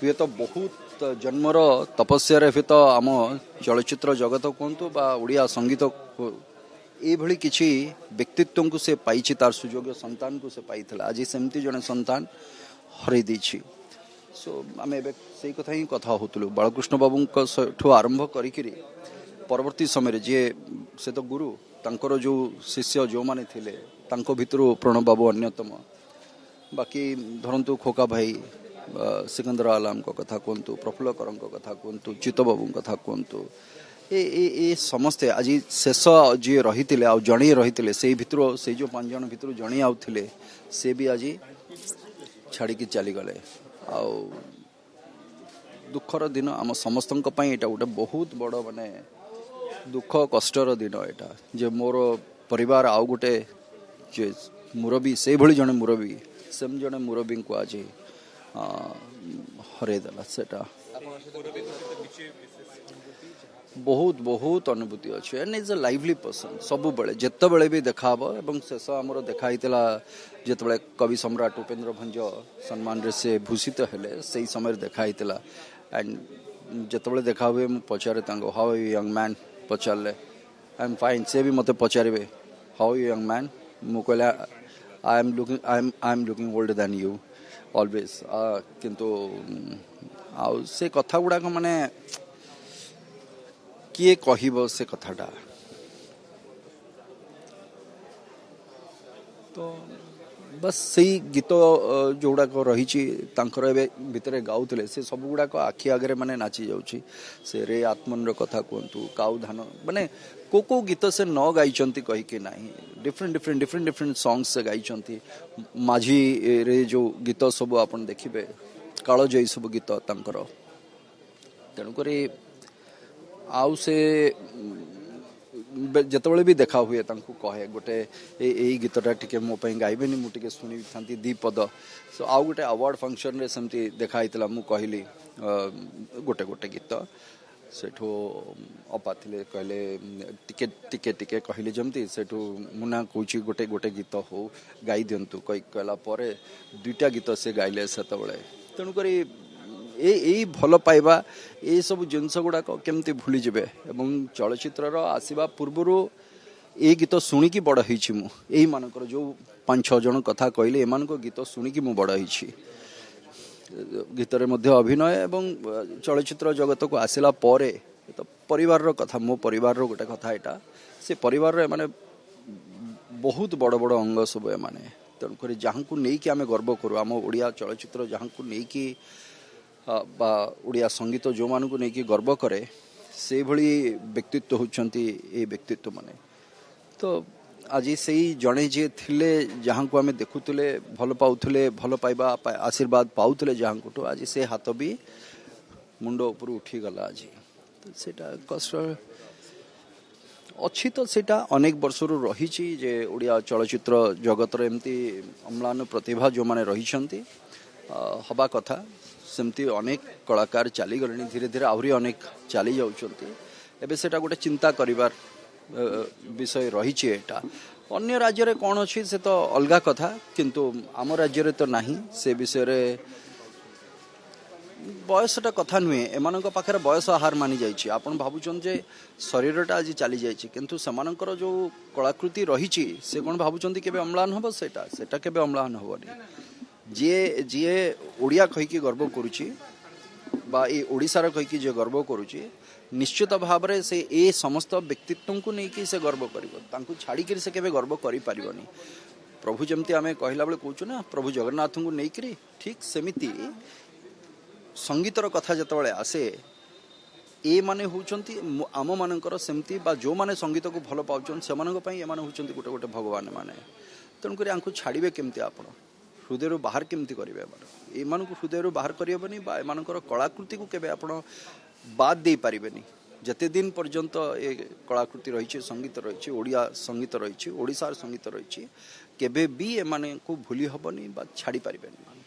हुए तो बहुत जन्मर तपस्या हुए तो आम चलचित्र जगत कहतु बा ओडिया संगीत ये किसी व्यक्तित्व को से पाई तार सुजोग्य संतान को से पाई आज सेमती जड़े संतान हरई देछि सो आम से कथा ही कथा होतलु बालकृष्ण बाबू ठू आरंभ करी परवर्ती समय जी से तो गुरु तांकर जो शिष्य जो माने थिले तांको भितरु प्रणव बाबू अन्यतम बाकी धरंतु खोका भाई सिकंदर आलम को कथा कहतु प्रफुल्ल करम को कथा कहतु चित्त बाबू कथा कहतु ए समस्ते आज शेष जी रही जड़े रही से भितर से जो 5 जन भितर जड़े आउे से भी आज छाड़ी चली गले आ दुखर दिन आम समस्त यहाँ गोटे बहुत बड़ माने दुख कष्टर दिन यहाँ जे मोर परिवार आउ गोटे जे मुरबी से भली जड़े मुरबी सेम जड़े मुरबी को आज हरईदेला सेटा बहुत बहुत अनुभूति अच्छी and is a lively person सब बेले जिते बड़े भी देखा एवं शेष आमर देखाई जिते कवि सम्राट उपेन्द्र भंज सम्मान रे से भूषित हेले से समय देखाई एंड जिते देखा हुए मुझे पचारे हाउ यू यंग मैन पचारे आई एम फाइन से भी मत पचारे हाउ यू यंग मैन मु कहला I am looking old then you always किंतु आउ से कथा गुड़ाक माने किए कहब से कथाटा तो बस सही गीत जो गुड़ाक रही भितर गाउले से सब गुड़ाक आखि आगे माने नाची जाऊँगी से रे आत्मन कथा कहतु काउ धान माने को गीत से न गाई कहीकि ना different different different different songs से गाई माझी रे जो गीत सब आप देखिए कालजयी सब गीत तांकर तेणुक आउ से जिते भी देखा हुए कहे गोटे यही गीतटा टी मो गाइबेनि मुझे शुणी था दीपद सो आउ गोटे अवार्ड फंक्शन रे सेमती देखाई मु कहली गोटे गोटे गीत सेठू अपा थे कहले टिके टिके टिके कहली जमती सेठू मुना कौची गोटे गोटे गीत हो गाई दिंतु कहला पर 2टा गीत से गाइले से तेणुक यही भल पाइबा ये सब जिनस गुड़ाक केमती भूली जाए एवं चलचित्र आसवा पूर्वर ये गीत शुणिकी बड़ होई मानकर जो 5-6 जन कथा कहले एमान गीत शुणिकी मु बड़ होई गीतरे मध्य अभिनय एवं चलचित्र जगत को आसला परे तो परिवार रो कथा मो परिवार रो गोटे कथा यहाँ से परिवार रे माने बहुत बड़ बड़ अंग सब माने तेणुक जहाँ को लेकिन आम गर्व करूँ आम ओडिया चलचित्र जहाँ को लेकिन बा ओडिया संगीत जो मानू नहीं गर्व करे से भली व्यक्तित्व होती ये व्यक्तित्व माने तो आज से जड़े जी थिले जहाँ को आम देखुले भल पाउले भल पाइबा आशीर्वाद पाउले जहाँ को आज से हाथ भी मुंड ऊपर उठीगला आज तो सेटा कष्ट अच्छी तो सेटा अनेक वर्ष रही जे ओडिया चलचित्र जगत एमती अम्लान प्रतिभा जो माने रही हवा कथा सेमती अनेक कलाकार चली गले धीरे धीरे आहरी अनेक चली जाऊँच से गोटे चिंता करिवार विषय रही अन्य राज्य रे कौन अच्छी से तो अलगा कथा किंतु आम राज्य रे तो नहीं से विषय रे बयसटा कथा नुहे एमान पाखे बयस आहार मानी जाइए आपन भावुन जे शरीरटा आज चली जाइए किंतु सेमानकर जो कलाकृति रही से कौन भावुं केबे अम्लान हम सेटा केबे अम्लान हेनी जी जी ओडिया कहीकि गर्व करुच्ची बा ये ओडिशार कहीकि जे गर्व करुच्ची निश्चित भाव में से ए समस्त व्यक्तित्व को लेकिन से गर्व कर छाड़ी से केबे गर्व करि पारिबनी प्रभु जमती आम कहला बेले कहूँ ना प्रभु जगन्नाथ को लेकिन ठीक सेमिति संगीतर कथा जिते आसे ए माने होउचंती आम मानकर सेमती बा जो माने संगीत को भल पाउछन से मानक पई एमाने होउचंती गोटे गोटे भगवान माने तेणुक आंकु छाड़े केमती आपण हृदय बाहर केमती करेंगे एमान हृदय बाहर करनी एम कलाकृति को केबे आपण बाद दे पारिबेनी जते दिन पर्यंत ये कलाकृति रही संगीत रही ओडिया संगीत रही ओडिशार संगीत रही केबे भी एमाने को भूली हबनी बा छाड़ी पारिबेनी।